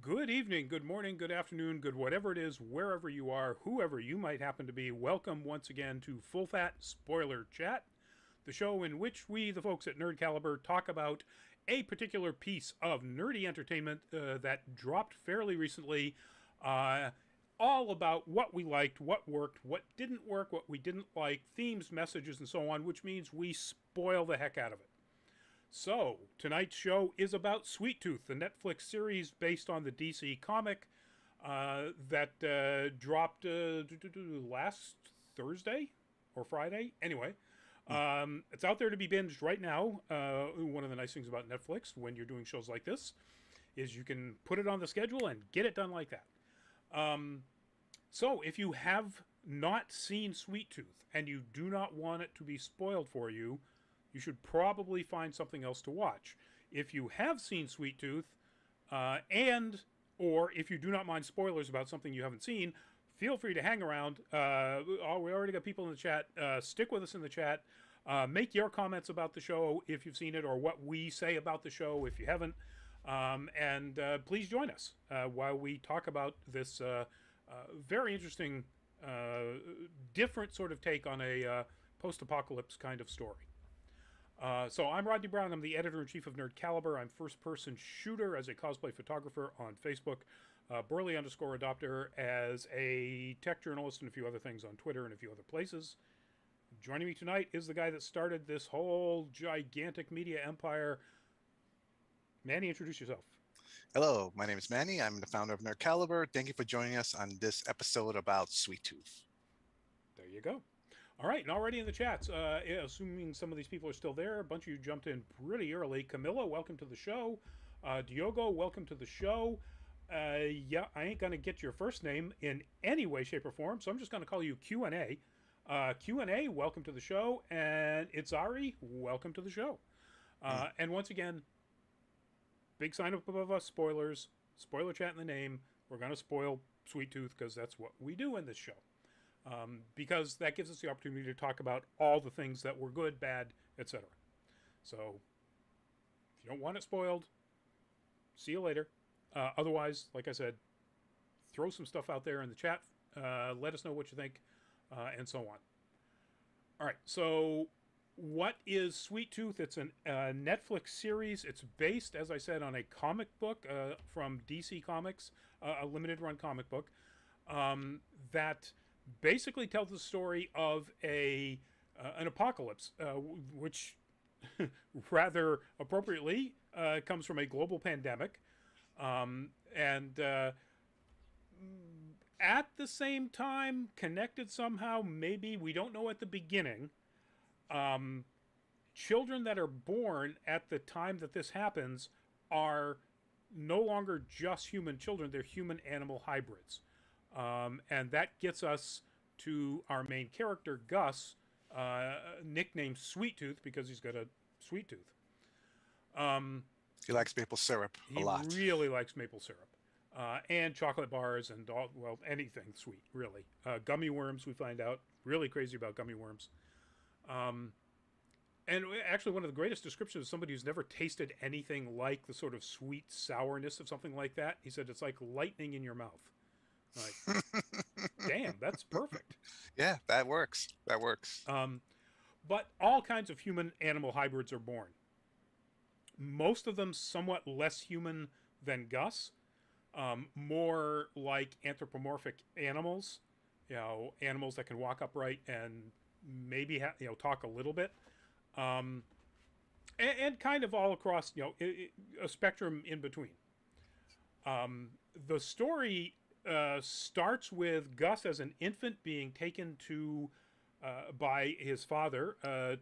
Good evening, good morning, good afternoon, good whatever it is, wherever you are, whoever you might happen to be. Welcome once again to Full Fat Spoiler Chat, the show in which we, the folks at Nerd Caliber, talk about a particular piece of nerdy entertainment that dropped fairly recently. Uh, all about what we liked, what worked, what didn't work, what we didn't like, themes, messages, and so on, which means we spoil the heck out of it. So, tonight's show is about Sweet Tooth, the Netflix series based on the DC comic that dropped last Thursday or Friday. Anyway, it's out there to be binged right now. One of the nice things about Netflix when you're doing shows like this is you can put it on the schedule and get it done like that. So, if you have not seen Sweet Tooth and you do not want it to be spoiled for you, you should probably find something else to watch. If you have seen Sweet Tooth, and or if you do not mind spoilers about something you haven't seen, feel free to hang around. We already got people in the chat. Stick with us in the chat. Make your comments about the show if you've seen it, or what we say about the show if you haven't. And please join us while we talk about this very interesting, different sort of take on a post-apocalypse kind of story. So I'm Rodney Brown. I'm the editor-in-chief of Nerd Caliber. I'm first-person shooter as a cosplay photographer on Facebook. Burley_adopter as a tech journalist and a few other things on Twitter and a few other places. Joining me tonight is the guy that started this whole gigantic media empire. Manny, introduce yourself. Hello, my name is Manny. I'm the founder of Nerd Caliber. Thank you for joining us on this episode about Sweet Tooth. There you go. All right, and already in the chats, assuming some of these people are still there, a bunch of you jumped in pretty early. Camilla, welcome to the show. Diogo, welcome to the show. Yeah, I ain't going to get your first name in any way, shape, or form, so I'm just going to call you Q&A. Q&A, welcome to the show. And Itzari, welcome to the show. And once again, big sign up above us, spoilers. Spoiler chat in the name. We're going to spoil Sweet Tooth because that's what we do in this show. Because that gives us the opportunity to talk about all the things that were good, bad, etc. So, if you don't want it spoiled, see you later. Otherwise, like I said, throw some stuff out there in the chat. Let us know what you think, and so on. All right, so what is Sweet Tooth? It's a Netflix series. It's based, as I said, on a comic book from DC Comics, a limited run comic book that basically tells the story of an apocalypse, which rather appropriately comes from a global pandemic, and at the same time connected somehow. Maybe we don't know at the beginning. Children that are born at the time that this happens are no longer just human children; they're human-animal hybrids. And that gets us to our main character, Gus, nicknamed Sweet Tooth because he's got a sweet tooth. He likes maple syrup a lot. He really likes maple syrup. And chocolate bars and anything sweet, really. Gummy worms, we find out. Really crazy about gummy worms. And actually, one of the greatest descriptions of somebody who's never tasted anything like the sort of sweet sourness of something like that. He said it's like lightning in your mouth. Like, damn, that's perfect. Yeah, that works. That works. But all kinds of human-animal hybrids are born. Most of them somewhat less human than Gus. More like anthropomorphic animals. Animals that can walk upright and maybe talk a little bit. And kind of all across, a spectrum in between. The story starts with Gus as an infant being taken to by his father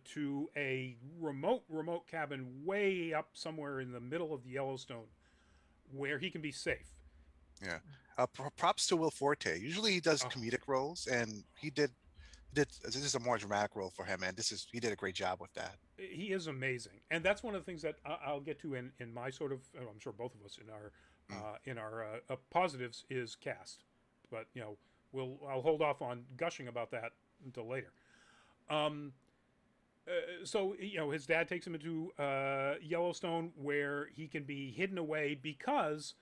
to a remote cabin way up somewhere in the middle of the Yellowstone, where he can be safe. Yeah. Props to Will Forte. Usually he does comedic roles, and he did. This is a more dramatic role for him, and he did a great job with that. He is amazing, and that's one of the things that I'll get to in my sort of. I'm sure both of us in our positives is cast, but I'll hold off on gushing about that until later. So his dad takes him into Yellowstone, where he can be hidden away because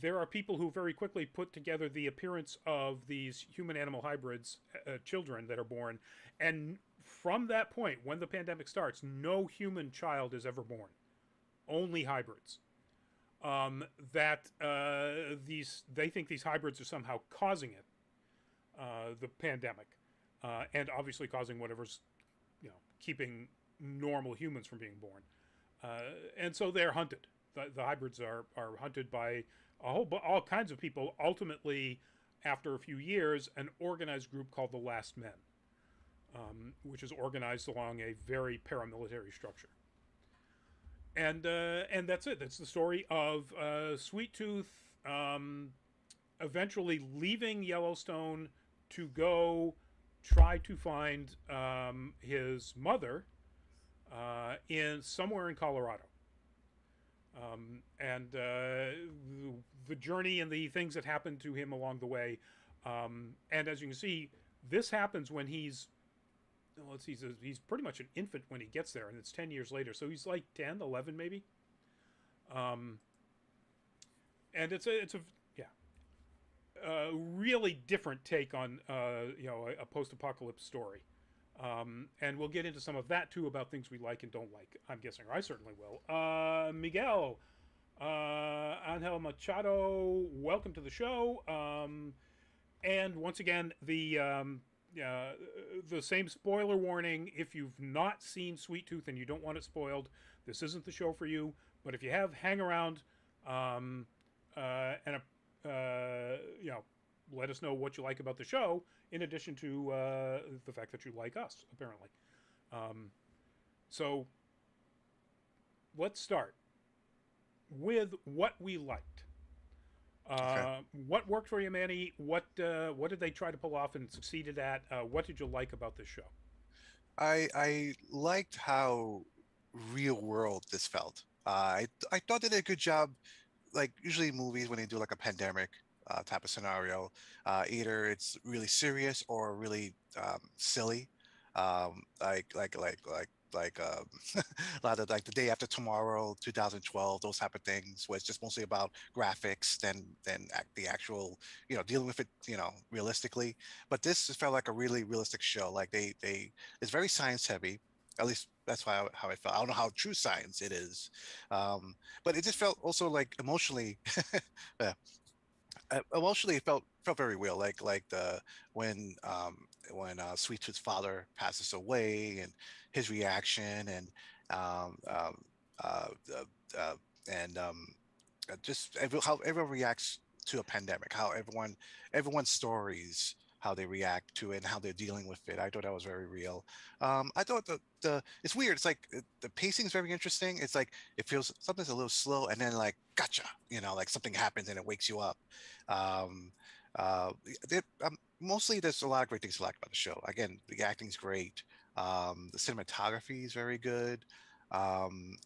there are people who very quickly put together the appearance of these human animal hybrids, children that are born, and from that point, when the pandemic starts, no human child is ever born, only hybrids. That these they think these hybrids are somehow causing it, the pandemic, and obviously causing whatever's keeping normal humans from being born, and so they're hunted. The hybrids are hunted by all kinds of people. Ultimately, after a few years, an organized group called the Last Men, which is organized along a very paramilitary structure. And that's it. That's the story of Sweet Tooth eventually leaving Yellowstone to go try to find his mother in somewhere in Colorado. And the journey and the things that happen to him along the way. And as you can see, this happens when he's he's pretty much an infant when he gets there, and it's 10 years later, so he's like 10, 11 maybe. And it's a yeah, a really different take on a post-apocalypse story. And we'll get into some of that too, about things we like and don't like, I'm guessing, or I certainly will. Miguel Angel Machado, welcome to the show. And once again, the same spoiler warning. If you've not seen Sweet Tooth and you don't want it spoiled, this isn't the show for you. But if you have, hang around, and let us know what you like about the show, in addition to the fact that you like us, apparently. So let's start with what we liked. Okay. What worked for you, Manny? What did they try to pull off and succeeded at? What did you like about this show? I liked how real world this felt. I thought they did a good job. Like usually movies when they do like a pandemic type of scenario, either it's really serious or really silly, like a lot of like the day after tomorrow 2012, those type of things where it's just mostly about graphics than the actual dealing with it realistically. But this just felt like a really realistic show. Like they it's very science heavy, at least that's how I felt. I don't know how true science it is, but it just felt also like emotionally uh, emotionally it felt very real. Like the when Sweet Tooth's father passes away and his reaction, and um, um, uh, uh, and just how everyone reacts to a pandemic, how everyone's stories, how they react to it and how they're dealing with it. I thought that was very real. I thought the it's weird. It's like the pacing is very interesting. It's like it feels something's a little slow, and then like gotcha, like something happens and it wakes you up. Um, uh, Mostly there's a lot of great things to like about the show. Again, the acting's great. The cinematography is very good.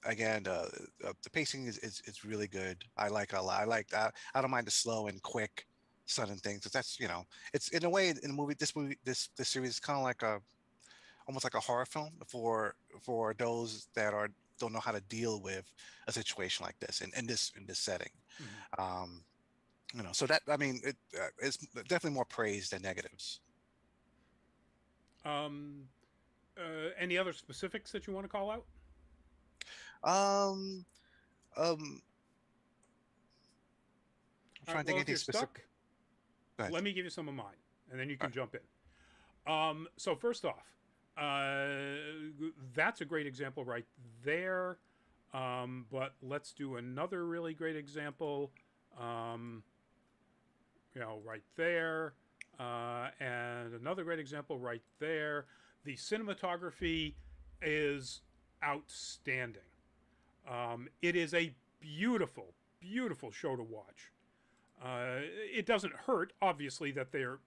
Again, the pacing is really good. I like it a lot. I like that. I don't mind the slow and quick sudden things. 'Cause that's it's in a way in the movie. This series is kind of like a almost like a horror film for those that are don't know how to deal with a situation like this in this setting. Mm-hmm. Um, so that I mean it's definitely more praise than negatives. Um, any other specifics that you want to call out? Um, um, I'm All right. trying to think Well, if anything you're specific. stuck, Go ahead. let me give you some of mine, and then you All can jump in. So first off, that's a great example right there. But let's do another really great example. Um, right there, and another great example right there. The cinematography is outstanding. It is a beautiful, beautiful show to watch. It doesn't hurt, obviously, that they're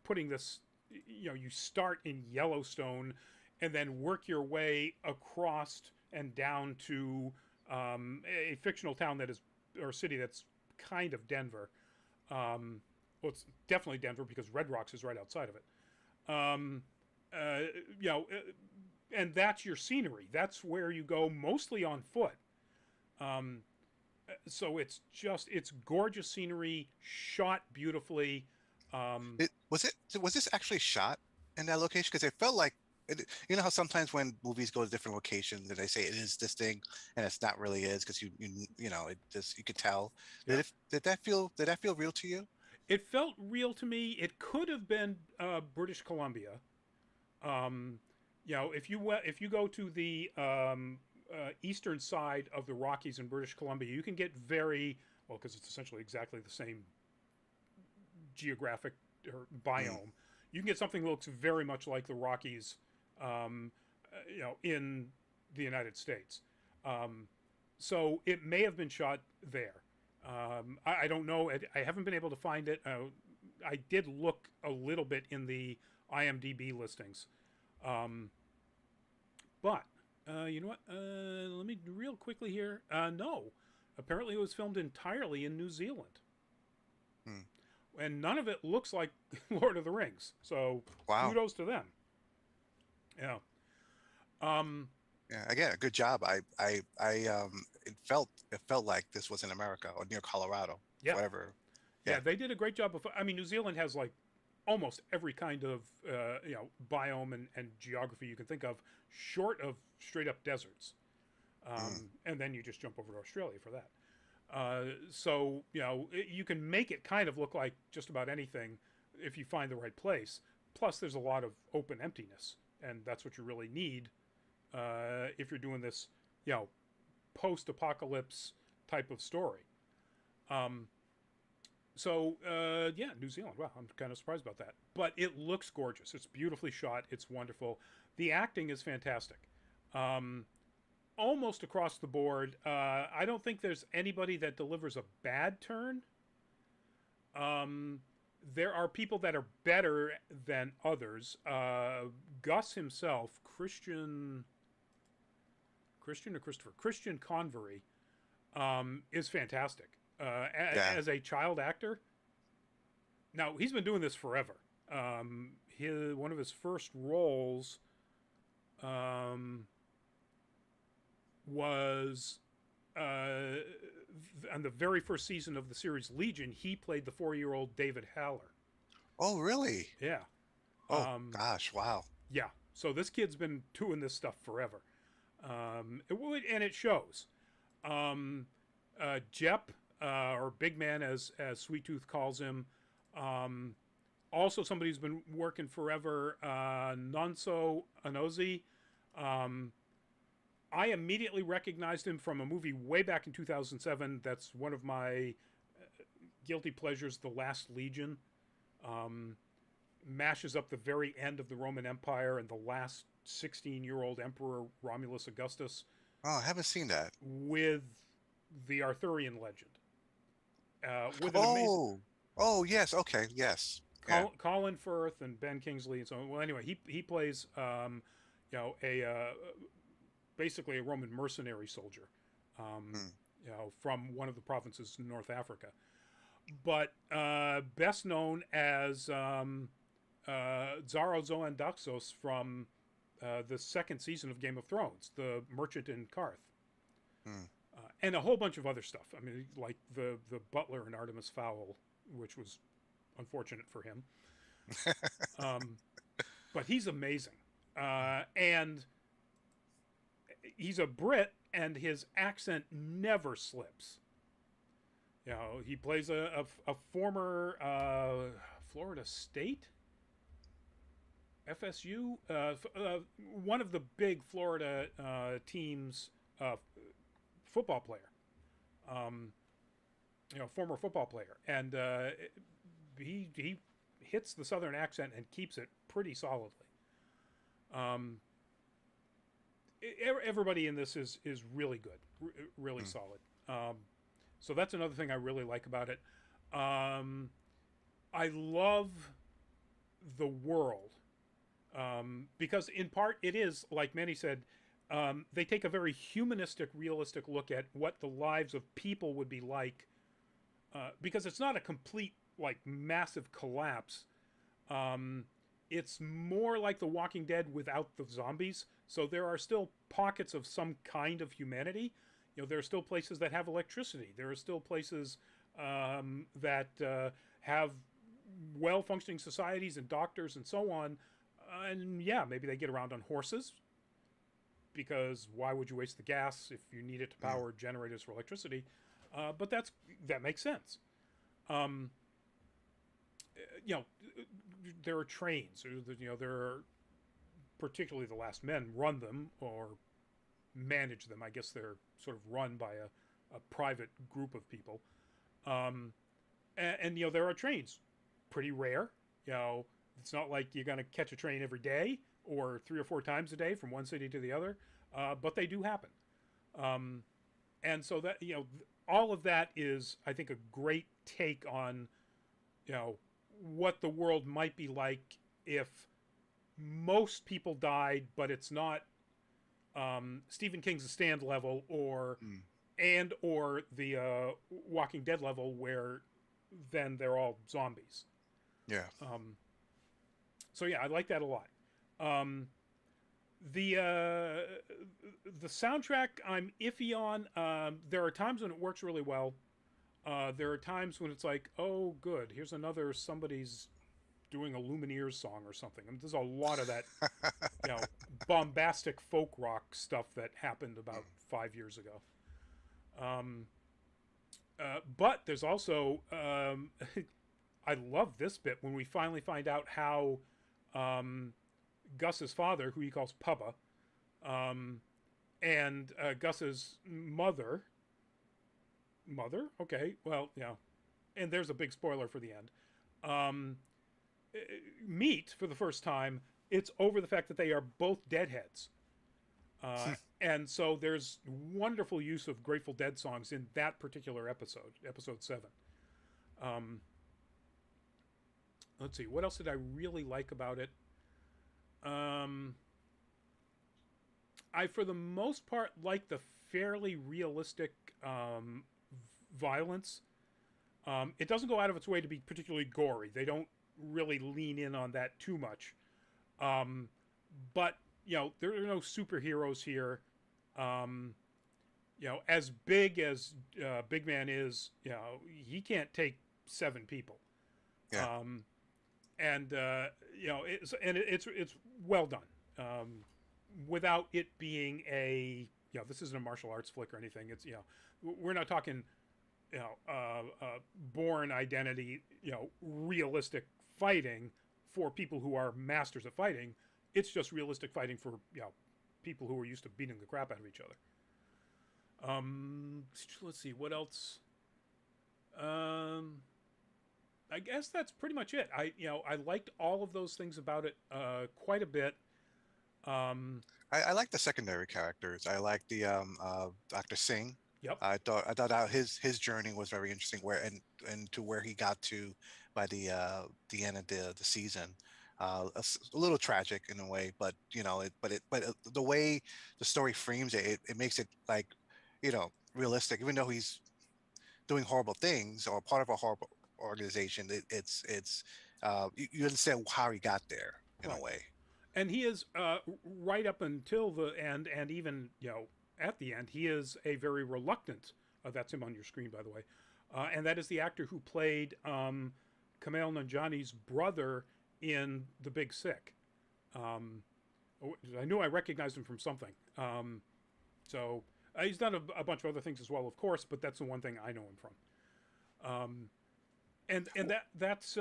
putting this. You start in Yellowstone, and then work your way across and down to a fictional town that is or city that's kind of Denver. Well, it's definitely Denver because Red Rocks is right outside of it. Um, uh, you know, uh, and that's your scenery. That's where you go mostly on foot. Um, So it's gorgeous scenery, shot beautifully. Um, Was this actually shot in that location? Because it felt like you know how sometimes when movies go to different locations and they say it is this thing and it's not really is because you know it just you could tell. yeah, Did that feel real to you? it felt real to me. It could have been British Columbia. Um, if you go to the eastern side of the Rockies in British Columbia, you can get very well because it's essentially exactly the same geographic or Mm, biome. You can get something that looks very much like the Rockies, in the United States. Um, so it may have been shot there. I don't know. I haven't been able to find it. I did look a little bit in the IMDb listings, um, but you know what? Let me real quickly here. No, apparently it was filmed entirely in New Zealand, mm. and none of it looks like Lord of the Rings. So Wow. kudos to them. Yeah. Um, Yeah. Again, a good job. It felt like this was in America or near Colorado, yeah. whatever. Yeah. Yeah. They did a great job of. I mean, New Zealand has like almost every kind of biome and geography you can think of, short of straight up deserts. Mm. And then you just jump over to Australia for that. So you can make it kind of look like just about anything if you find the right place. Plus, there's a lot of open emptiness, and that's what you really need if you're doing this, you know, post-apocalypse type of story. Um, yeah, New Zealand. Wow, I'm kind of surprised about that, but it looks gorgeous. It's beautifully shot. It's wonderful. The acting is fantastic. Um, Almost across the board. I don't think there's anybody that delivers a bad turn. Um, there are people that are better than others. Gus himself, Christian or Christopher, Christian Convery, is fantastic Yeah. as a child actor. Now he's been doing this forever. One of his first roles um, was on the very first season of the series Legion. He played the 4-year-old David Haller. Oh, really? Yeah, Oh, um, gosh. Wow. yeah. So this kid's been doing this stuff forever, and it shows. Um, Jep, or Big Man, as Sweet Tooth calls him, um, also somebody who's been working forever. Nonso Anozi. Um, I immediately recognized him from a movie way back in 2007. That's one of my guilty pleasures, The Last Legion. Um, Mashes up the very end of the Roman Empire and the last 16-year-old Emperor Romulus Augustus Oh, I haven't seen that. with the Arthurian legend. With an amazing Oh, oh, yes. Okay. Yes. Yeah. Colin Firth and Ben Kingsley and so on. Well, anyway, he plays a basically a Roman mercenary soldier, Hmm. from one of the provinces in North Africa, but best known as Zaro Zoan Daxos from the second season of Game of Thrones, the merchant in Karth, Hmm. and a whole bunch of other stuff. I mean, like the butler in Artemis Fowl, which was unfortunate for him. Um, but he's amazing, and he's a Brit, and his accent never slips. He plays a former Florida State, FSU, one of the big Florida teams, football player, um, former football player, and he hits the Southern accent and keeps it pretty solidly. Um, Everybody in this is really good, really Hmm. solid. So that's another thing I really like about it. Um, I love the world, because in part it is like Manny said. They take a very humanistic, realistic look at what the lives of people would be like, because it's not a complete like massive collapse. Um, it's more like The Walking Dead without the zombies. So there are still pockets of some kind of humanity, There are still places that have electricity. There are still places that have well functioning societies and doctors and so on. And yeah, maybe they get around on horses, because why would you waste the gas if you need it to Mm, power generators for electricity? But that makes sense. Um, you know, there are trains. There are, particularly the last men run them or manage them. I guess they're sort of run by a private group of people. Um, and there are trains, pretty rare. It's not like you're going to catch a train every day or 3 or 4 times a day from one city to the other, but they do happen. Um, and so that all of that is, I think, a great take on you know what the world might be like if most people died, but it's not Stephen King's The Stand level, mm. or the Walking Dead level, where then they're all zombies. Yeah. Um, so yeah, I like that a lot. Um, the soundtrack I'm iffy on. There are times when it works really well. There are times when it's like, oh, good, here's another somebody's doing a Lumineers song or something. I mean, there's a lot of that, you know, bombastic folk rock stuff that happened about 5 years ago. Um, but there's also, I love this bit when we finally find out how um, Gus's father, who he calls Pubba, um, and Gus's mother, okay, well, and there's a big spoiler for the end, um, meet for the first time. It's over the fact that they are both deadheads. And so there's wonderful use of Grateful Dead songs in that particular episode, episode 7. Um, let's see, what else did I really like about it? Um, I, for the most part, like the fairly realistic violence. It doesn't go out of its way to be particularly gory. They don't really lean in on that too much. Um, but there are no superheroes here. Um, as big as Big Man is, he can't take 7 people. Yeah. Um, and it's well done. Without it being this isn't a martial arts flick or anything. It's we're not talking Born Identity, realistic fighting for people who are masters of fighting. It's just realistic fighting for people who are used to beating the crap out of each other. Let's see what else. Um, I guess that's pretty much it. I liked all of those things about it quite a bit. Um, I like the secondary characters. I like the Dr. Singh. yep. I thought that his journey was very interesting, where and to where he got to by the end of the season. A little tragic in a way, but the way the story frames it makes it like realistic. Even though he's doing horrible things or part of a horrible organization, you understand how he got there in a Right. way. And he is right up until the end, and even at the end, he is a very reluctant. That's him on your screen, by the way, and that is the actor who played Kumail Nanjiani's brother in The Big Sick. Um, I knew I recognized him from something. So he's done a bunch of other things as well, of course, but that's the one thing I know him from. And that's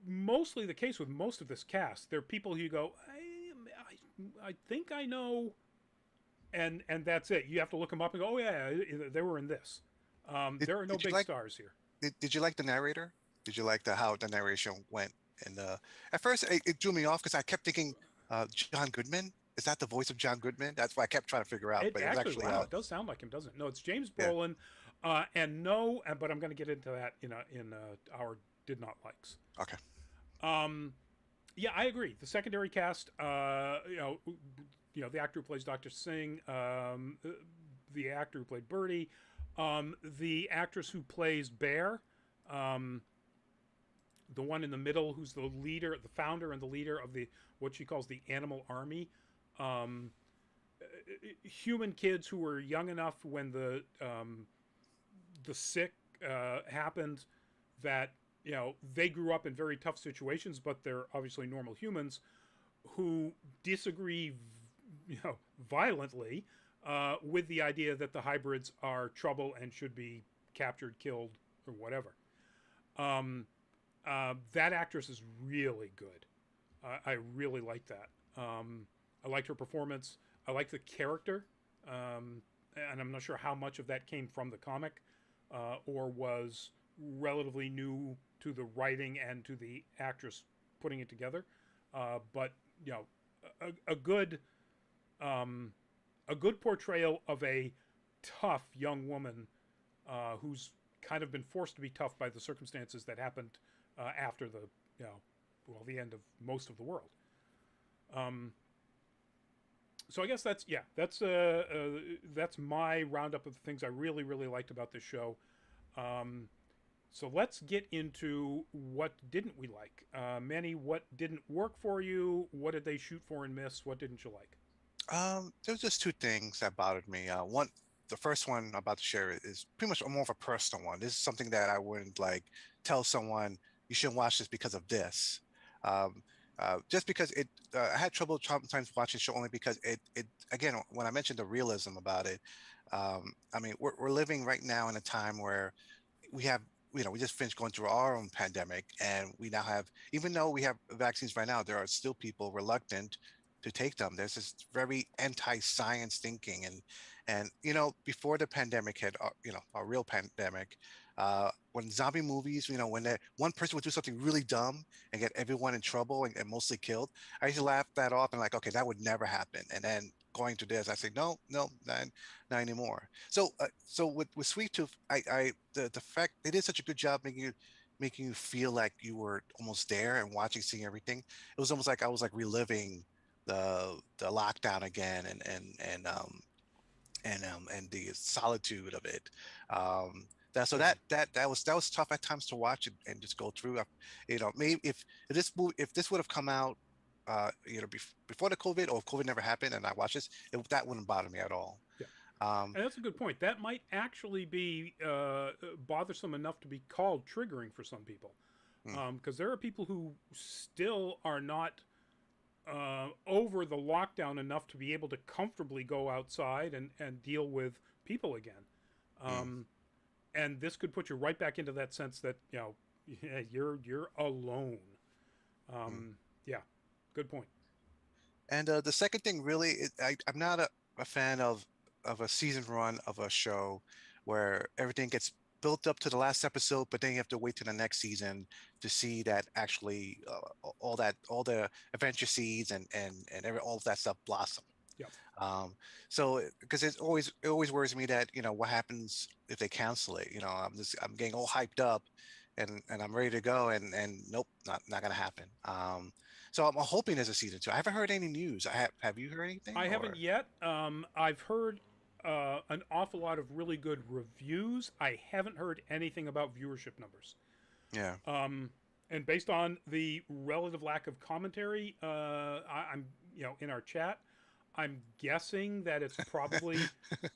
mostly the case with most of this cast. They're people who you go, I think I know, and that's it. You have to look them up and go, oh yeah, they were in this. There are no Did you big like stars here. did you like the narrator? Did you like the how the narration went? And at first it drew me off because I kept thinking, John Goodman. Is that the voice of John Goodman? That's what I kept trying to figure out. It But it was actually, actually wow, it does sound like him, doesn't it? No, it's James yeah. Brolin, and no, but I'm going to get into that in our did not likes. Okay. Um, yeah, I agree. The secondary cast, the actor who plays Dr. Singh, the actor who played Birdie, the actress who plays Bear, um, the one in the middle who's the leader, the founder and the leader of the what she calls the Animal Army. Um, human kids who were young enough when the sick happened, that they grew up in very tough situations, but they're obviously normal humans who disagree, you know, violently with the idea that the hybrids are trouble and should be captured, killed, or whatever. Um, that actress is really good. I really like that. I liked her performance. I liked the character, and I'm not sure how much of that came from the comic or was relatively new to the writing and to the actress putting it together. But you know, a, a good um, a good portrayal of a tough young woman who's kind of been forced to be tough by the circumstances that happened after the the end of most of the world. Um, so I guess that's my roundup of the things I really liked about this show. Um, so let's get into what didn't we like. Manny, what didn't work for you? What did they shoot for and miss? What didn't you like? There's just two things that bothered me. One, the first one I'm about to share is pretty much more of a personal one. This is something that I wouldn't like tell someone you shouldn't watch this because of this. Um, just because I had trouble sometimes watching the show only because it again, when I mentioned the realism about it, I mean, we're living right now in a time where we have we just finished going through our own pandemic, and we now have, even though we have vaccines right now, there are still people reluctant to take them. There's this very anti-science thinking, and before the pandemic hit, a real pandemic, when zombie movies, when one person would do something really dumb and get everyone in trouble and mostly killed, I used to laugh that off and like, okay, that would never happen. And then going to this, I say, no, no, not anymore. So with Sweet Tooth, the fact they did such a good job making you feel like you were almost there and watching, seeing everything. It was almost like I was like reliving the lockdown again, and the solitude of it. That so Totally. that was tough at times to watch and just go through. Maybe if this would have come out, before the COVID, or if COVID never happened and I watched this, that wouldn't bother me at all. Yeah. Um, And that's a good point. That might actually be bothersome enough to be called triggering for some people, mm, because there are people who still are not over the lockdown enough to be able to comfortably go outside and deal with people again. mm, Um, and this could put you right back into that sense that you're alone. mm. Um, yeah, good point. And the second thing, really, I'm not a fan of a season run of a show where everything gets built up to the last episode, but then you have to wait to the next season to see that actually all the adventure seeds and all of that stuff blossom. Yep. Um, so because it always worries me that what happens if they cancel it. I'm getting all hyped up, and I'm ready to go, and nope, not gonna happen. So I'm hoping there's a season two. I haven't heard any news. Have you heard anything I haven't or? yet. I've heard an awful lot of really good reviews. I haven't heard anything about viewership numbers. Yeah. Um, and based on the relative lack of commentary, I'm in our chat, I'm guessing that it's probably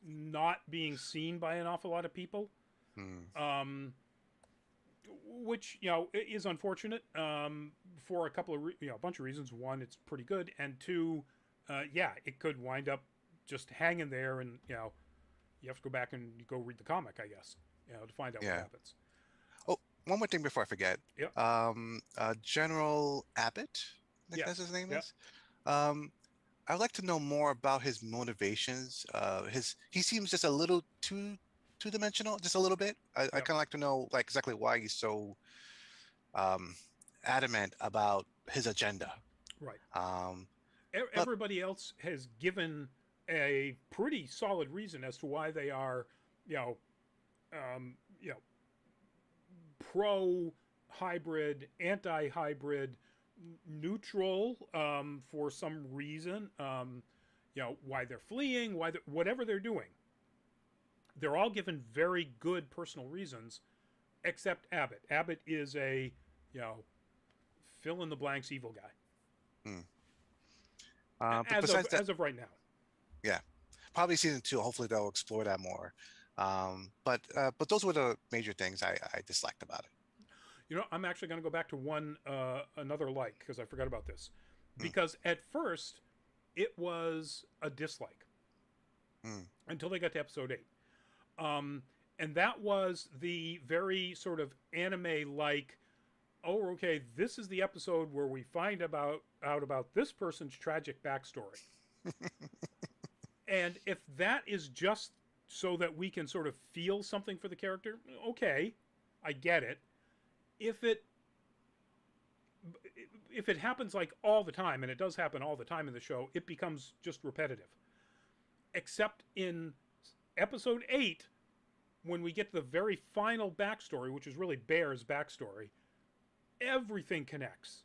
not being seen by an awful lot of people. Hmm. Um, which is unfortunate for a couple of a bunch of reasons. One, it's pretty good, and two, yeah, it could wind up just hanging there, and you have to go back and go read the comic, I guess, to find out what Yeah. happens. Oh, one more thing before I forget. Yep. General Abbott, I think that's Yes. his name Yep. is. Um, I'd like to know more about his motivations. He seems just a little too two-dimensional, just a little bit. I Yep. kind of like to know like exactly why he's so um, adamant about his agenda. Right. Um, but Everybody else has given a pretty solid reason as to why they are, you know, um, you know, pro hybrid, anti hybrid, neutral for some reason. Why they're fleeing, whatever they're doing. They're all given very good personal reasons, except Abbott. Abbott is a, you know, fill in the blanks evil guy hmm. But as of besides that, right now. yeah. Probably season two. Hopefully they'll explore that more. But those were the major things I disliked about it. You know, I'm actually going to go back to one another like because I forgot about this. Mm, Because at first it was a dislike mm, until they got to episode 8. Um, and that was the very sort of anime like, oh, okay, this is the episode where we find out about this person's tragic backstory. And if that is just so that we can sort of feel something for the character, okay, I get it. If it if it happens like all the time, and it does happen all the time in the show, it becomes just repetitive. Except in episode 8, when we get to the very final backstory, which is really Bear's backstory, everything connects.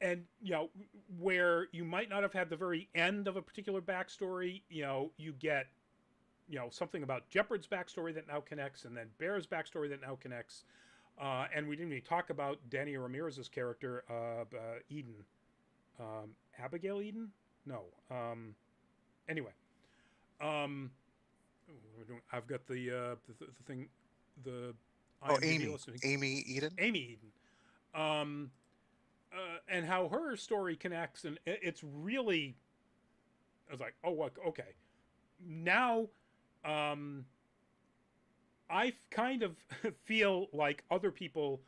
And, you know, where you might not have had the very end of a particular backstory, you know, you get, you know, something about Jeopard's backstory that now connects, and then Bear's backstory that now connects. And we didn't even talk about Danny Ramirez's character, Eden. Abigail Eden? No. Anyway. Um, I've got the thing, the oh, IMDb listening. Amy Eden. Amy Eden. Um, and how her story connects, and it's really, I was like, oh, okay. Now, I kind of feel like other people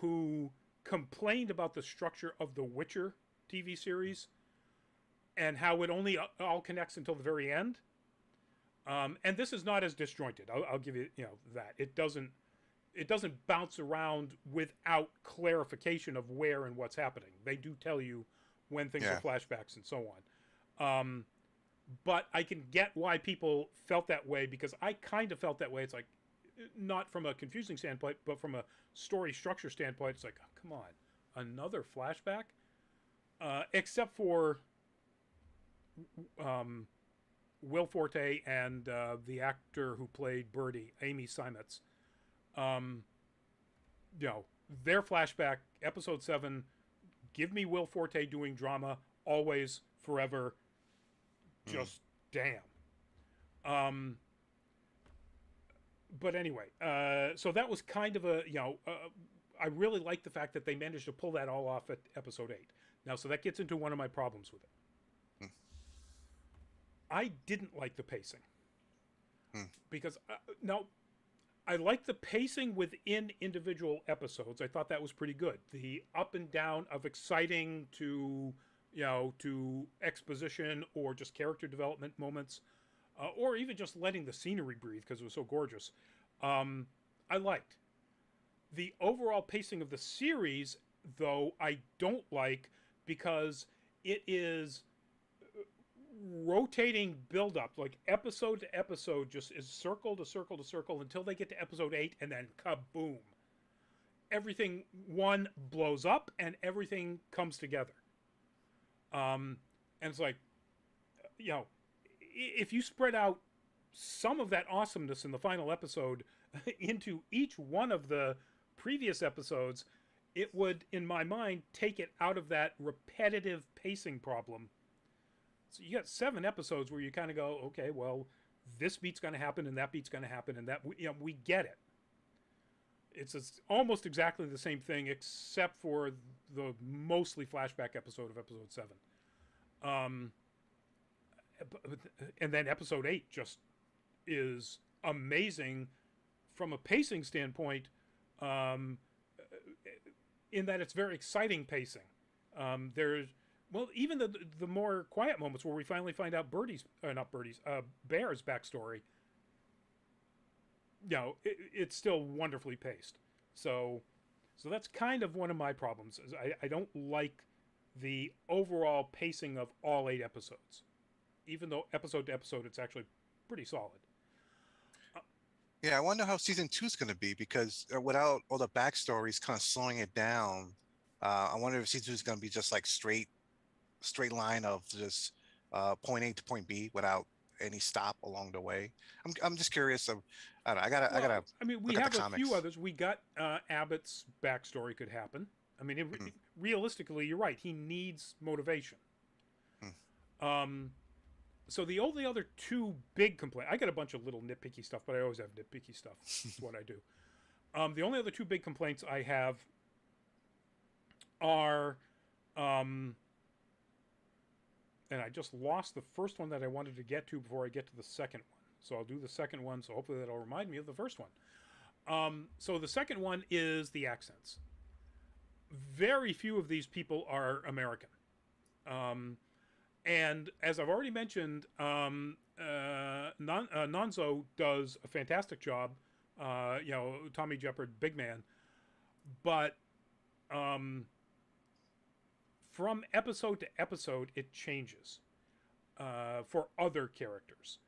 who complained about the structure of the Witcher TV series and how it only all connects until the very end. And this is not as disjointed. I'll give you, you know, that it doesn't bounce around without clarification of where and what's happening. They do tell you when things Yeah. are flashbacks and so on. But I can get why people felt that way, because I kind of felt that way. It's like, not from a confusing standpoint, but from a story structure standpoint, it's like, oh, come on, another flashback? Except for Will Forte and the actor who played Birdie, Amy Seimetz. You know, their flashback, episode 7, give me Will Forte doing drama, always, forever, Mm. just damn. But anyway, so that was kind of a, you know, I really like the fact that they managed to pull that all off at episode 8. Now, so that gets into one of my problems with it. Mm. I didn't like the pacing. Mm. Because, now, I like the pacing within individual episodes. I thought that was pretty good. The up and down of exciting to, you know, to exposition or just character development moments, or even just letting the scenery breathe because it was so gorgeous. I liked. The overall pacing of the series, though, I don't like, because it is rotating build up, like episode to episode, just is circle to circle to circle until they get to episode 8, and then kaboom. Everything, one, blows up and everything comes together. And it's like, you know, if you spread out some of that awesomeness in the final episode into each one of the previous episodes, it would, in my mind, take it out of that repetitive pacing problem. So you got 7 episodes where you kind of go, okay, well, this beat's going to happen and that beat's going to happen, and that, you know, we get it. It's almost exactly the same thing, except for the mostly flashback episode of episode 7. And then episode 8 just is amazing from a pacing standpoint, in that it's very exciting pacing. There's, well, even the more quiet moments where we finally find out Bear's backstory, you know, it's still wonderfully paced. So that's kind of one of my problems. Is I don't like the overall pacing of all 8 episodes, even though episode to episode it's actually pretty solid. Yeah, I wonder how season 2 is going to be, because without all the backstories kind of slowing it down, I wonder if season 2 is going to be just like straight line of just point A to point B without any stop along the way. I'm just curious of, I don't know, I gotta Well, I mean, we look at the have a few comics. others. We got Abbott's backstory could happen. I mean, Mm, realistically, you're right. He needs motivation. mm, Um, So the only other two big complaints, I got a bunch of little nitpicky stuff, but I always have nitpicky stuff. That's what I do. The only other two big complaints I have are, um, and I just lost the first one that I wanted to get to before I get to the second one. So I'll do the second one. So hopefully that'll remind me of the first one. So the second one is the accents. Very few of these people are American. And as I've already mentioned, Nonzo does a fantastic job. Tommy Jeopard, big man. But from episode to episode, it changes for other characters.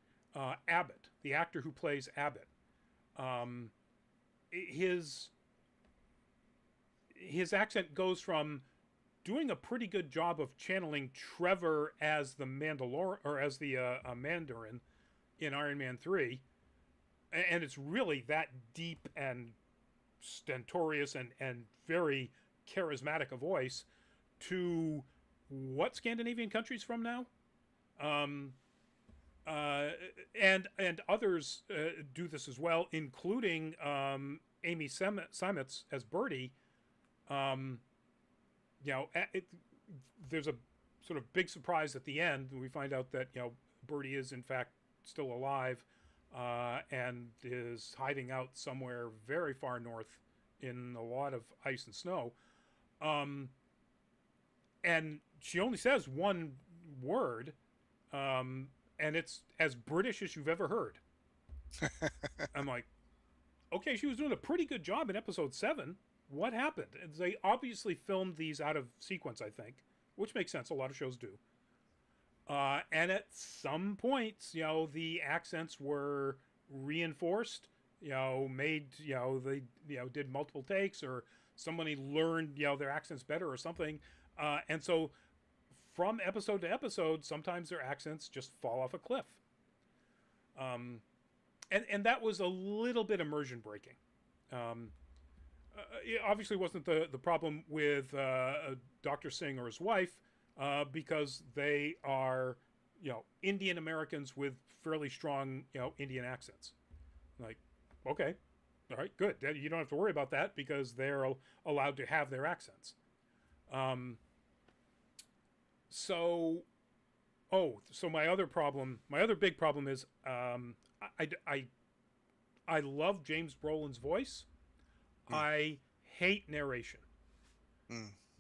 Abbott, the actor who plays Abbott, his accent goes from doing a pretty good job of channeling Trevor as the Mandarin in Iron Man 3, and it's really that deep and stentorious and very charismatic a voice, to what Scandinavian countries from now? And others do this as well, including Amy Seimetz as Birdie. There's a sort of big surprise at the end. We find out that Birdie is in fact still alive and is hiding out somewhere very far north in a lot of ice and snow. And she only says one word, and it's as British as you've ever heard. I'm like, okay, she was doing a pretty good job in episode 7. What happened? And they obviously filmed these out of sequence, I think, which makes sense. A lot of shows do. And at some points, the accents were reinforced, made, they, did multiple takes, or somebody learned, their accents better or something. And so from episode to episode, sometimes their accents just fall off a cliff. And that was a little bit immersion breaking. It obviously wasn't the problem with Dr. Singh or his wife, because they are, Indian Americans with fairly strong, Indian accents. Like, okay, all right, good. You don't have to worry about that because they're allowed to have their accents. So my other big problem is, I love James Brolin's voice. I hate narration.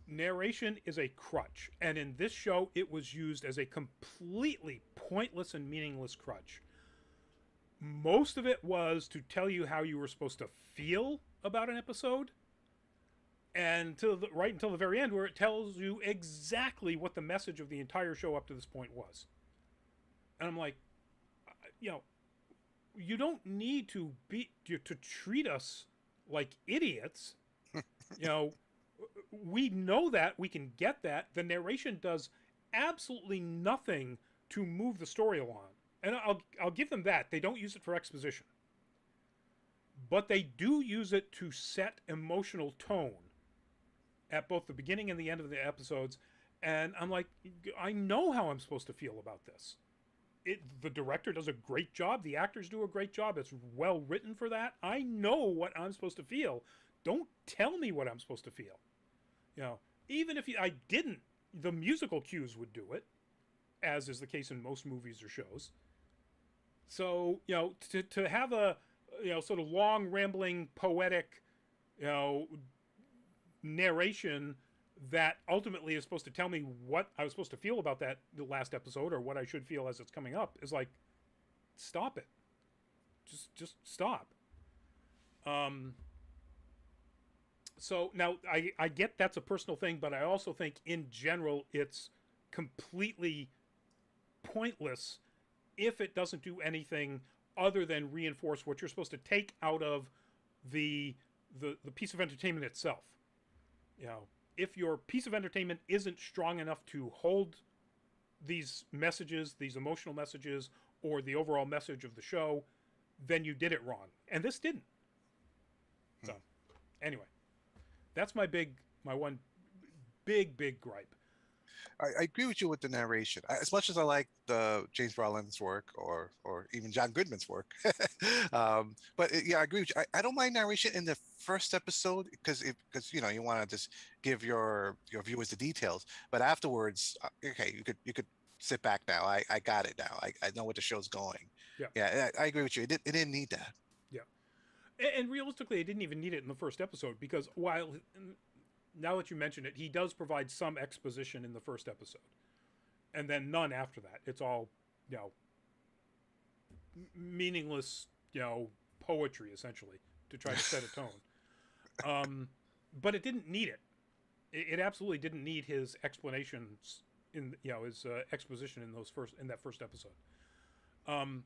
Narration is a crutch, and in this show it was used as a completely pointless and meaningless crutch. Most of it was to tell you how you were supposed to feel about an episode, and right until the very end, where it tells you exactly what the message of the entire show up to this point was. And I'm like, you don't need to treat us like idiots. We know that, we can get that. The narration does absolutely nothing to move the story along. And I'll give them that. They don't use it for exposition. But they do use it to set emotional tone at both the beginning and the end of the episodes. And I'm like, I know how I'm supposed to feel about this. The director does a great job. The actors do a great job. It's well written for that. I know what I'm supposed to feel. Don't tell me what I'm supposed to feel. Even if I didn't, the musical cues would do it, as is the case in most movies or shows. So, to have a, sort of long, rambling, poetic, narration that ultimately is supposed to tell me what I was supposed to feel about the last episode, or what I should feel as it's coming up, is like, stop it. Just stop. So now I get that's a personal thing, but I also think in general it's completely pointless if it doesn't do anything other than reinforce what you're supposed to take out of the piece of entertainment itself. If your piece of entertainment isn't strong enough to hold these messages, these emotional messages, or the overall message of the show, then you did it wrong. And this didn't. So, anyway, that's my one big gripe. I agree with you with the narration. As much as I like the James Brolin's work, or even John Goodman's work, but yeah, I agree with you. I don't mind narration in the first episode because you want to just give your viewers the details. But afterwards, okay, you could sit back now. I got it now. I know where the show's going. Yeah, Yeah, I agree with you. It didn't need that. yeah. And realistically, it didn't even need it in the first episode because while now that you mention it, he does provide some exposition in the first episode, and then none after that. It's all you know meaningless, poetry essentially to try to set a tone. But it didn't need it. It absolutely didn't need his explanations in his exposition in that first episode. Um,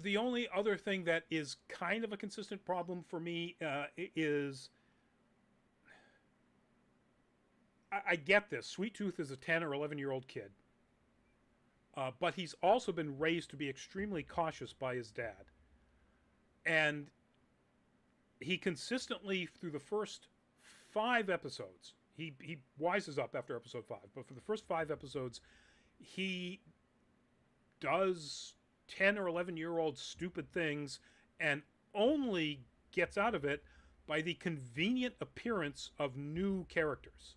the only other thing that is kind of a consistent problem for me is I get this. Sweet Tooth is a 10 or 11-year-old kid, but he's also been raised to be extremely cautious by his dad. And he consistently, through the first 5 episodes, he wises up after episode 5, but for the first 5 episodes, he does 10 or 11-year-old stupid things and only gets out of it by the convenient appearance of new characters.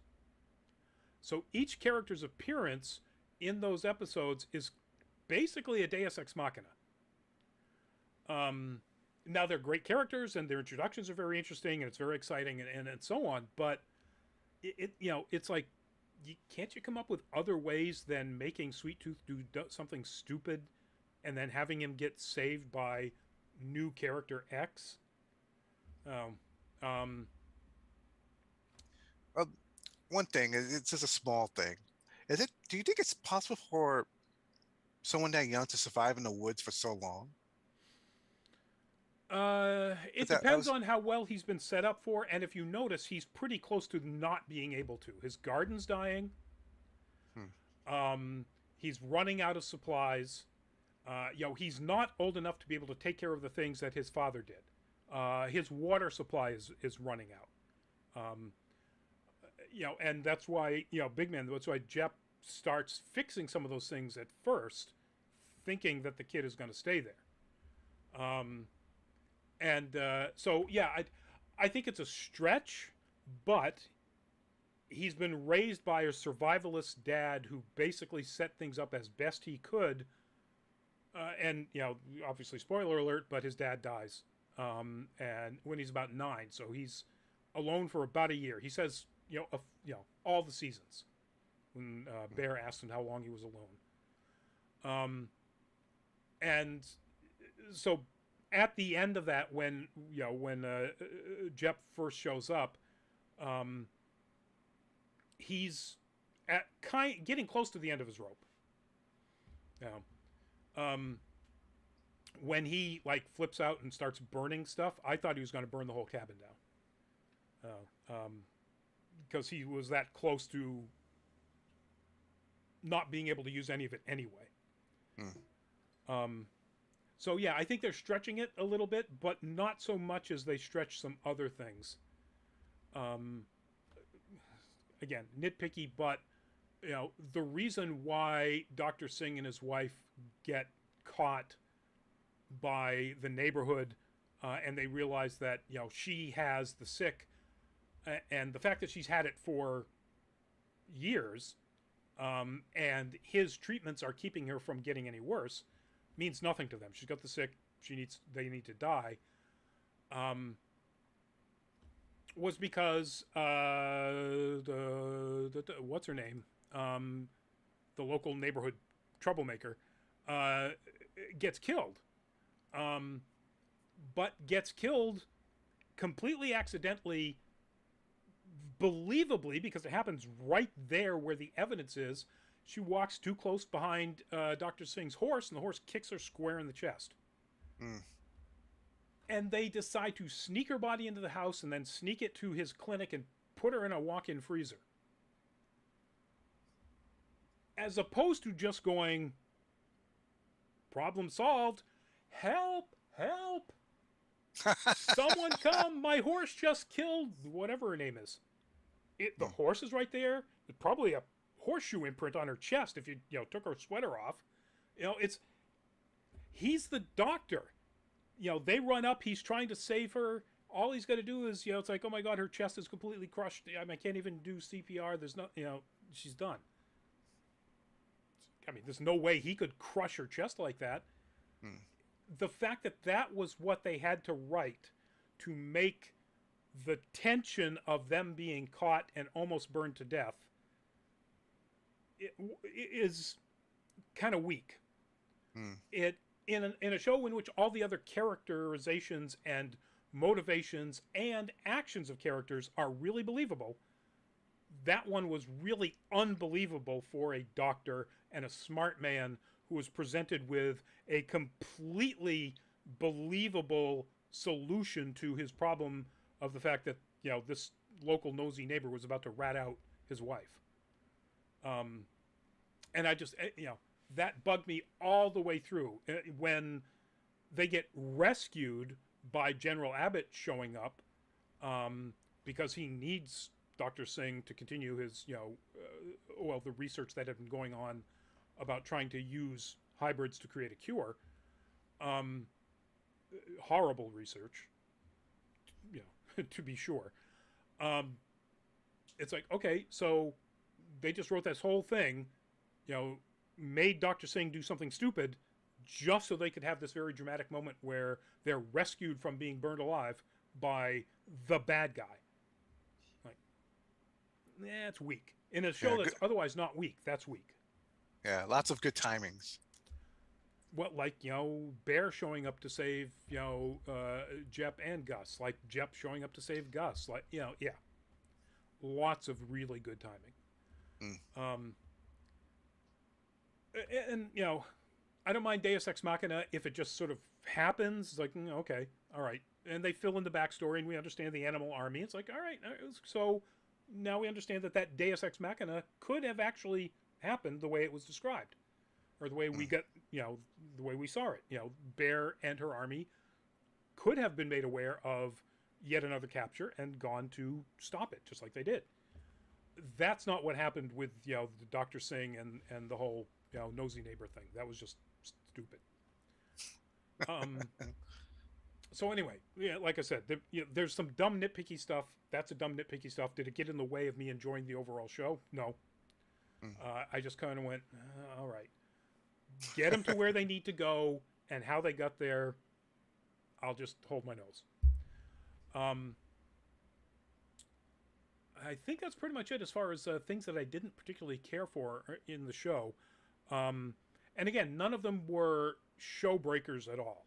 So each character's appearance in those episodes is basically a Deus Ex Machina. Now they're great characters and their introductions are very interesting and it's very exciting and so on, but it's like, can't you come up with other ways than making Sweet Tooth do something stupid and then having him get saved by new character X? Um, Uh, One thing, it's just a small thing. Do you think it's possible for someone that young to survive in the woods for so long? it 'Cause I depends was on how well he's been set up for, and if you notice, he's pretty close to not being able to. His garden's dying. hmm, He's running out of supplies. He's not old enough to be able to take care of the things that his father did. His water supply is running out. And that's why Big Man. That's why Jep starts fixing some of those things at first, thinking that the kid is going to stay there. I think it's a stretch, but he's been raised by a survivalist dad who basically set things up as best he could. And obviously, spoiler alert, but his dad dies, and when he's about 9, so he's alone for about a year. He says, all the seasons. When Bear asked him how long he was alone, and so at the end of that, when Jep first shows up, he's getting close to the end of his rope. When he flips out and starts burning stuff, I thought he was going to burn the whole cabin down, because he was that close to not being able to use any of it anyway. So yeah, I think they're stretching it a little bit, but not so much as they stretch some other things. Again, nitpicky, but the reason why Dr. Singh and his wife get caught by the neighborhood, and they realize that she has the sick, and the fact that she's had it for years, and his treatments are keeping her from getting any worse, means nothing to them. She's got the sick. They need to die. Was because what's her name? The local neighborhood troublemaker gets killed, but gets killed completely accidentally, believably, because it happens right there where the evidence is. She walks too close behind Dr. Singh's horse, and the horse kicks her square in the chest. And they decide to sneak her body into the house and then sneak it to his clinic and put her in a walk-in freezer. As opposed to just going, problem solved, help, help, someone come, my horse just killed whatever her name is. The horse is right there. There's probably a horseshoe imprint on her chest if you took her sweater off. It's he's the doctor. They run up. He's trying to save her. All he's got to do is, it's like, oh my God, her chest is completely crushed. I can't even do CPR. There's no, she's done. I mean, there's no way he could crush her chest like that. Hmm. The fact that that was what they had to write to make the tension of them being caught and almost burned to death is kind of weak. Hmm. It in a show in which all the other characterizations and motivations and actions of characters are really believable, that one was really unbelievable for a doctor and a smart man who was presented with a completely believable solution to his problem of the fact that this local nosy neighbor was about to rat out his wife. And I just that bugged me all the way through when they get rescued by General Abbott showing up because he needs Dr. Singh to continue his the research that had been going on about trying to use hybrids to create a cure. Horrible research, to be sure. It's like, okay, so they just wrote this whole thing, made Dr. Singh do something stupid just so they could have this very dramatic moment where they're rescued from being burned alive by the bad guy. Like, it's weak. In a show that's otherwise not weak, that's weak. Yeah, lots of good timings. What, like, Bear showing up to save, Jep and Gus. Like, Jep showing up to save Gus. Like, yeah. Lots of really good timing. Mm. And, I don't mind Deus Ex Machina if it just sort of happens. It's like, okay, all right. And they fill in the backstory and we understand the animal army. It's like, all right. So now we understand that Deus Ex Machina could have actually happened the way it was described. Or the way we got, the way we saw it. Bear and her army could have been made aware of yet another capture and gone to stop it, just like they did. That's not what happened with, the Dr. Singh and the whole, nosy neighbor thing. That was just stupid. So anyway, like I said, there's some dumb nitpicky stuff. That's a dumb nitpicky stuff. Did it get in the way of me enjoying the overall show? No. I just kind of went, all right. Get them to where they need to go, and how they got there, I'll just hold my nose. I think that's pretty much it as far as things that I didn't particularly care for in the show. And again, none of them were show breakers at all.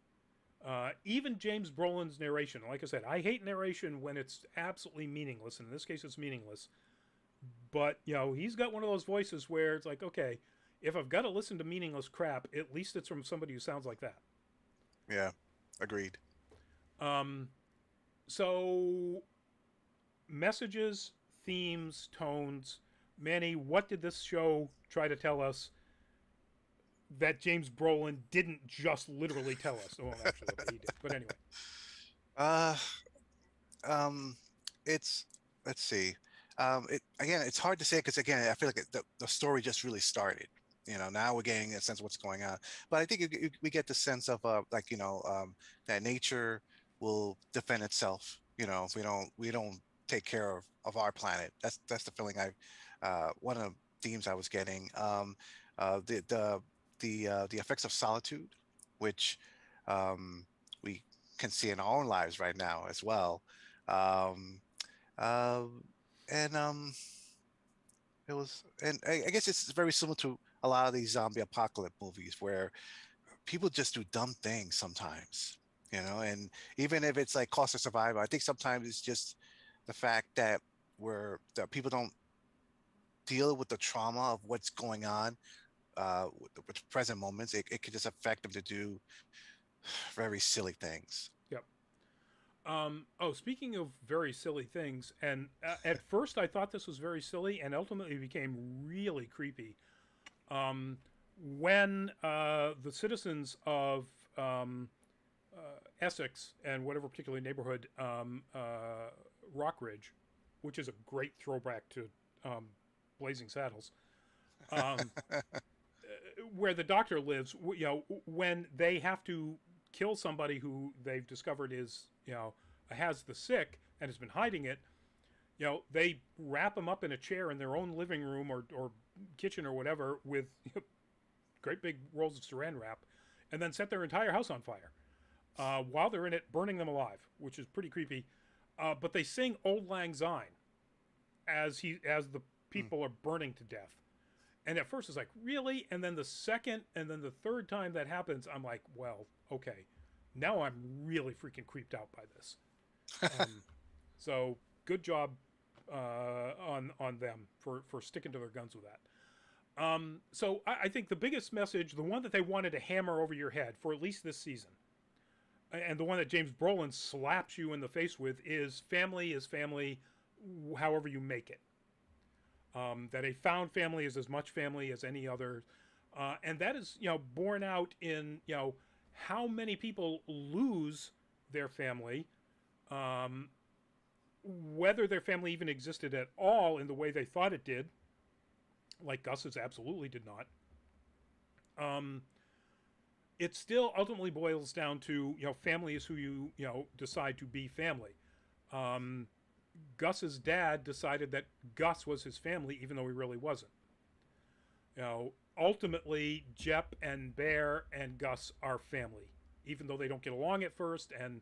Even James Brolin's narration, like I said, I hate narration when it's absolutely meaningless, and in this case it's meaningless. But, he's got one of those voices where it's like, okay, if I've got to listen to meaningless crap, at least it's from somebody who sounds like that. Yeah, agreed. So, messages, themes, tones. Manny, what did this show try to tell us that James Brolin didn't just literally tell us? Well, actually, he did. But anyway. It's, let's see. It's hard to say because again, I feel like the story just really started. Now we're getting a sense of what's going on. But I think we get the sense of that nature will defend itself. If we don't take care of our planet. That's the feeling one of the themes I was getting. The effects of solitude, which we can see in our own lives right now as well. And it was, and I guess it's very similar to a lot of these zombie apocalypse movies where people just do dumb things sometimes, and even if it's like cost of survival, I think sometimes it's just the fact that people don't deal with the trauma of what's going on with present moments. It could just affect them to do very silly things. Yep. Speaking of very silly things, and at first I thought this was very silly, and ultimately became really creepy. When the citizens of Essex and whatever particular neighborhood, Rockridge, which is a great throwback to Blazing Saddles, um, where the doctor lives. When they have to kill somebody who they've discovered is, has the sick and has been hiding it, they wrap them up in a chair in their own living room or kitchen or whatever with great big rolls of saran wrap, and then set their entire house on fire while they're in it, burning them alive, which is pretty creepy. But they sing "Old Lang Syne" as the Mm. people are burning to death. And at first it's like, really? And then the second and then the third time that happens, I'm like, well, okay, now I'm really freaking creeped out by this. So good job on them for sticking to their guns with that. So I think the biggest message, the one that they wanted to hammer over your head for at least this season, and the one that James Brolin slaps you in the face with, is family, however you make it. That a found family is as much family as any other, and that is borne out in how many people lose their family, um, whether their family even existed at all in the way they thought it did, like Gus's absolutely did not. Um, it still ultimately boils down to family is who you decide to be family. Um, Gus's dad decided that Gus was his family, even though he really wasn't. Ultimately, Jep and Bear and Gus are family, even though they don't get along at first, and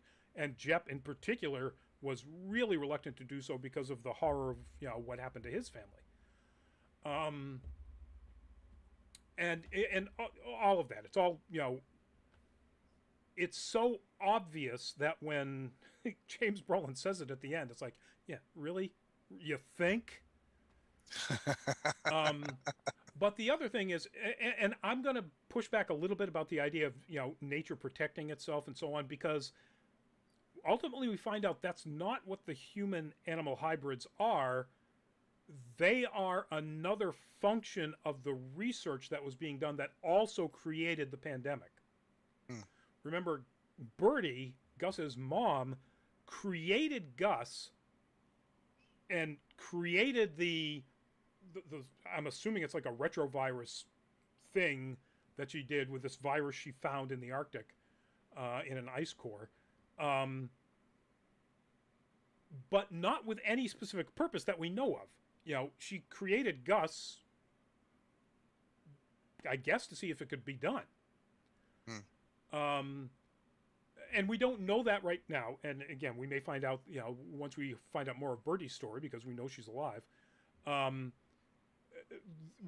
Jep in particular was really reluctant to do so because of the horror of what happened to his family. Um, and all of that, it's all it's so obvious that when James Brolin says it at the end, it's like, yeah, really, you think? Um, but the other thing is, and I'm going to push back a little bit about the idea of nature protecting itself and so on, because ultimately we find out that's not what the human animal hybrids are. They are another function of the research that was being done that also created the pandemic. Mm. Remember, Birdie, Gus's mom, created Gus and created the I'm assuming it's like a retrovirus thing that she did with this virus she found in the Arctic in an ice core. Um, but not with any specific purpose that we know of. She created Gus, I guess, to see if it could be done. Mm. Um, and we don't know that right now. And again, we may find out, once we find out more of Birdie's story, because we know she's alive. Um,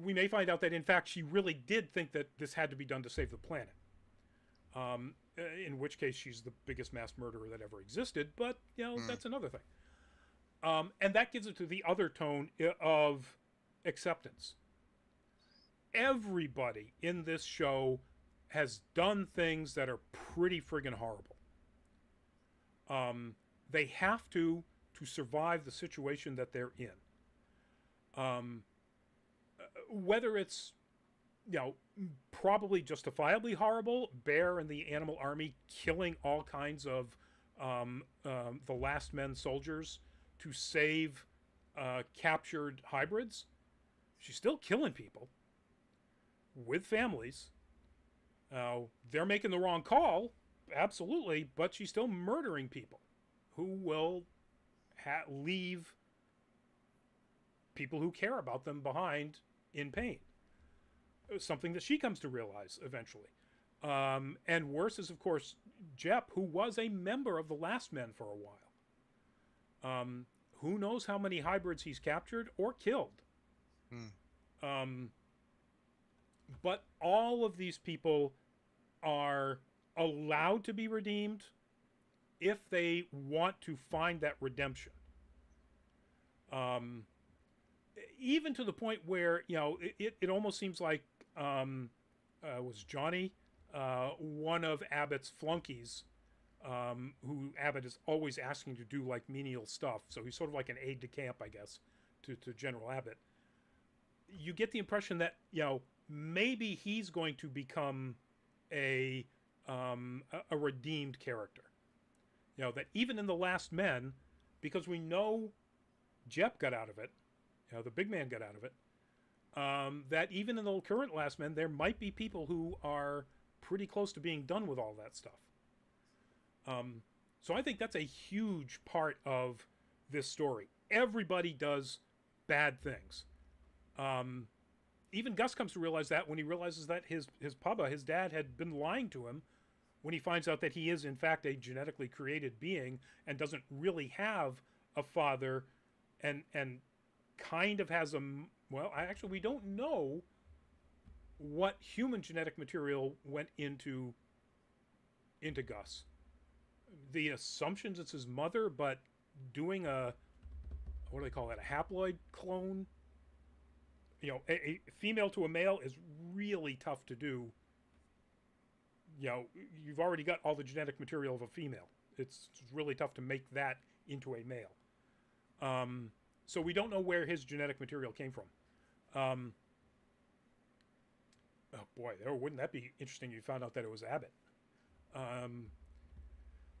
we may find out that, in fact, she really did think that this had to be done to save the planet. In which case, she's the biggest mass murderer that ever existed. But, Mm. that's another thing. And that gives it to the other tone of acceptance. Everybody in this show has done things that are pretty friggin' horrible. They have to survive the situation that they're in. Um, whether it's probably justifiably horrible, Bear and the Animal Army killing all kinds of the Last Men soldiers to save captured hybrids, she's still killing people with families. They're making the wrong call, absolutely, but she's still murdering people who will leave people who care about them behind in pain. Something that she comes to realize eventually. And worse is, of course, Jep, who was a member of the Last Men for a while. Who knows how many hybrids he's captured or killed. Mm. But all of these people are allowed to be redeemed if they want to find that redemption. Even to the point where, it almost seems like was Johnny one of Abbott's flunkies, who Abbott is always asking to do like menial stuff. So he's sort of like an aide de camp, I guess, to General Abbott. You get the impression that maybe he's going to become a redeemed character. That even in The Last Men, because we know Jep got out of it, the big man got out of it, that even in the current Last Men, there might be people who are pretty close to being done with all that stuff. So I think that's a huge part of this story. Everybody does bad things. Even Gus comes to realize that when he realizes that his papa, his dad, had been lying to him when he finds out that he is in fact a genetically created being and doesn't really have a father, and kind of has a, well, actually we don't know what human genetic material went into Gus. The assumptions it's his mother, but doing a, what do they call that, a haploid clone, a female to a male is really tough to do. You've already got all the genetic material of a female. It's really tough to make that into a male. So we don't know where his genetic material came from. Oh boy, wouldn't that be interesting if you found out that it was Abbott?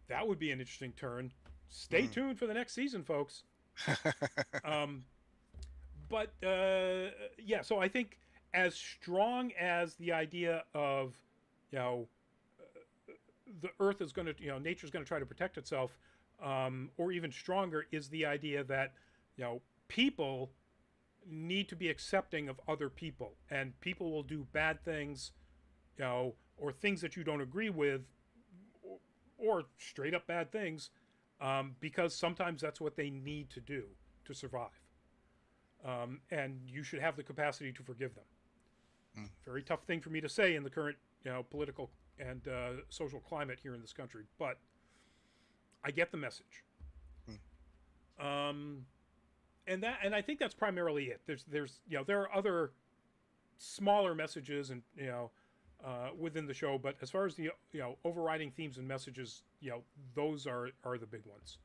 That would be an interesting turn. Stay tuned for the next season, folks. But yeah, so I think as strong as the idea of, the Earth is going to, nature's going to try to protect itself, or even stronger is the idea that, people need to be accepting of other people, and people will do bad things, or things that you don't agree with, or straight up bad things, because sometimes that's what they need to do to survive. And you should have the capacity to forgive them. Very tough thing for me to say in the current, political and social climate here in this country, but I get the message. And I think that's primarily it. There's there are other smaller messages and within the show, but as far as the overriding themes and messages, those are the big ones.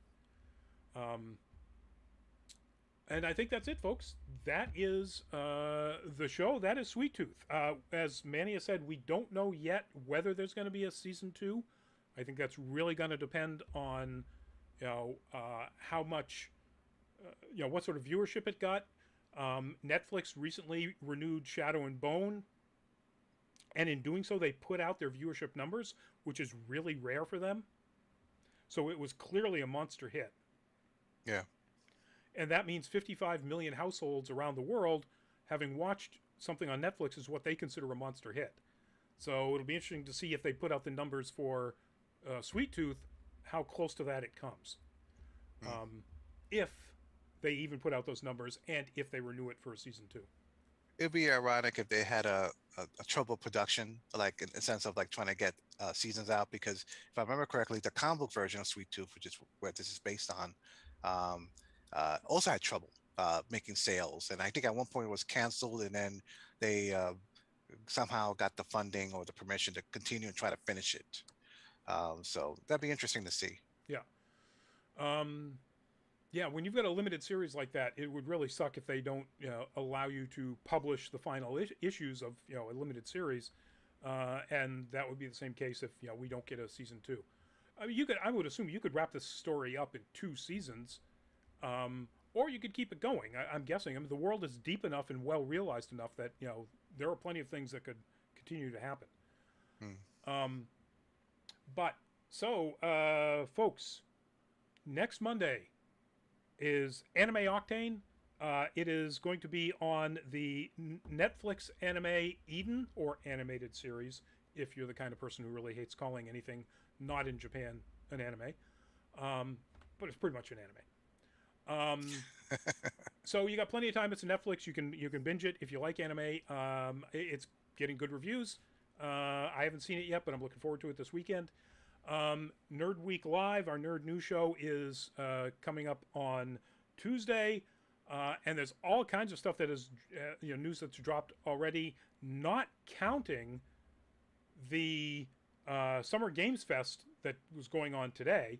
And I think that's it, folks. That is the show. That is Sweet Tooth. As Manny has said, we don't know yet whether there's going to be a season 2. I think that's really going to depend on how much, what sort of viewership it got. Netflix recently renewed Shadow and Bone, and in doing so, they put out their viewership numbers, which is really rare for them. So it was clearly a monster hit. Yeah. And that means 55 million households around the world having watched something on Netflix is what they consider a monster hit. So it'll be interesting to see if they put out the numbers for Sweet Tooth, how close to that it comes. If they even put out those numbers, and if they renew it for a season 2. It'd be ironic if they had a trouble production, like in the sense of like trying to get seasons out, because if I remember correctly, the comic book version of Sweet Tooth, which is where this is based on, also had trouble making sales. And I think at one point it was canceled, and then they somehow got the funding or the permission to continue and try to finish it. So that'd be interesting to see. Yeah. Yeah, when you've got a limited series like that, it would really suck if they don't allow you to publish the final issues of a limited series, and that would be the same case if we don't get a season 2. I mean, I would assume you could wrap this story up in 2 seasons, or you could keep it going. I'm guessing. I mean, the world is deep enough and well realized enough that there are plenty of things that could continue to happen. But so, folks, next Monday is Anime Octane. It is going to be on the Netflix anime Eden, or animated series, if you're the kind of person who really hates calling anything not in Japan an anime. But it's pretty much an anime. So you got plenty of time. It's Netflix. You can binge it if you like anime. It's getting good reviews. I haven't seen it yet, but I'm looking forward to it this weekend. Nerd Week Live, our nerd news show, is coming up on Tuesday, and there's all kinds of stuff that is news that's dropped already, not counting the Summer Games Fest that was going on today.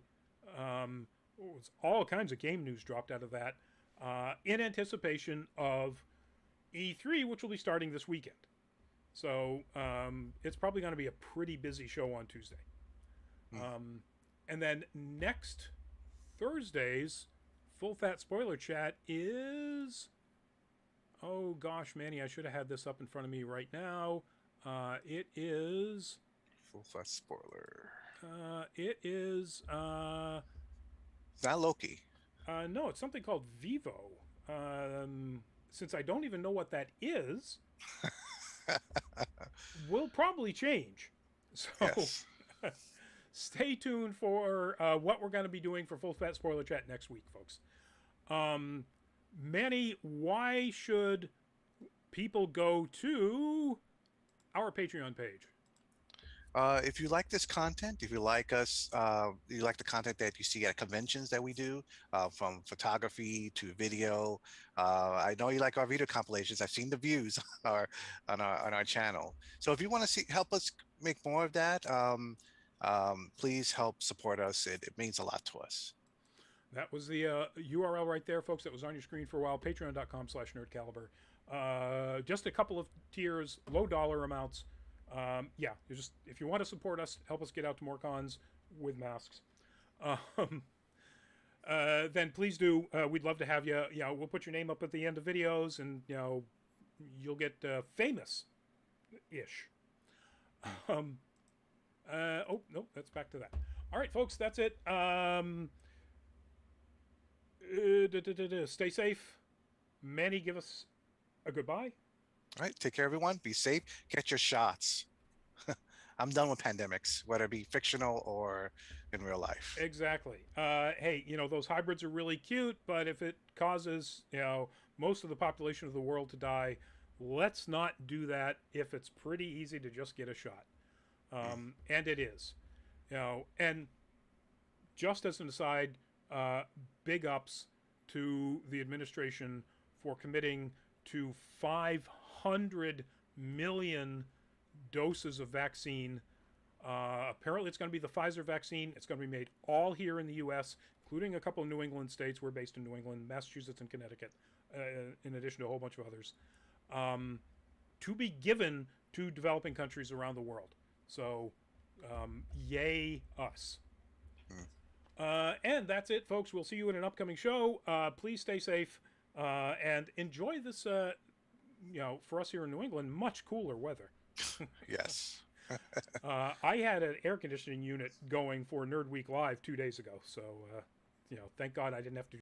Was all kinds of game news dropped out of that in anticipation of E3, which will be starting this weekend. So it's probably going to be a pretty busy show on Tuesday. And then next Thursday's full fat spoiler chat is. Oh gosh, Manny, I should have had this up in front of me right now. It is. Full fat spoiler. It is. It's not Loki. No, it's something called Vivo. Um, since I don't even know what that is, will probably change. So Yes. stay tuned for what we're going to be doing for Full Fat Spoiler Chat next week, folks. Um, Manny, why should people go to our Patreon page? If you like this content, if you like us, you like the content that you see at conventions that we do, from photography to video. I know you like our video compilations. I've seen the views on our channel. So if you want to see help us make more of that, please help support us. It means a lot to us. That was the URL right there, folks. That was on your screen for a while. Patreon.com/nerdcaliber. Just a couple of tiers, low dollar amounts. Yeah, just if you want to support us, help us get out to more cons with masks. Um, then please do. We'd love to have you. We'll put your name up at the end of videos, and you'll get famous-ish. Um, oh nope, that's back to that. All right, folks, that's it. Stay safe. Manny, give us a goodbye. All right, take care, everyone. Be safe. Get your shots. I'm done with pandemics, whether it be fictional or in real life. Exactly. Hey, those hybrids are really cute, but if it causes, most of the population of the world to die, let's not do that if it's pretty easy to just get a shot. And it is. And just as an aside, big ups to the administration for committing to 500 million doses of vaccine. Apparently, it's going to be the Pfizer vaccine. It's going to be made all here in the U.S., including a couple of New England states. We're based in New England, Massachusetts, and Connecticut, in addition to a whole bunch of others, to be given to developing countries around the world. So, yay us. And that's it, folks. We'll see you in an upcoming show. Please stay safe and enjoy this, for us here in New England, much cooler weather. Yes. I had an air conditioning unit going for Nerd Week Live 2 days ago. So, thank God I didn't have to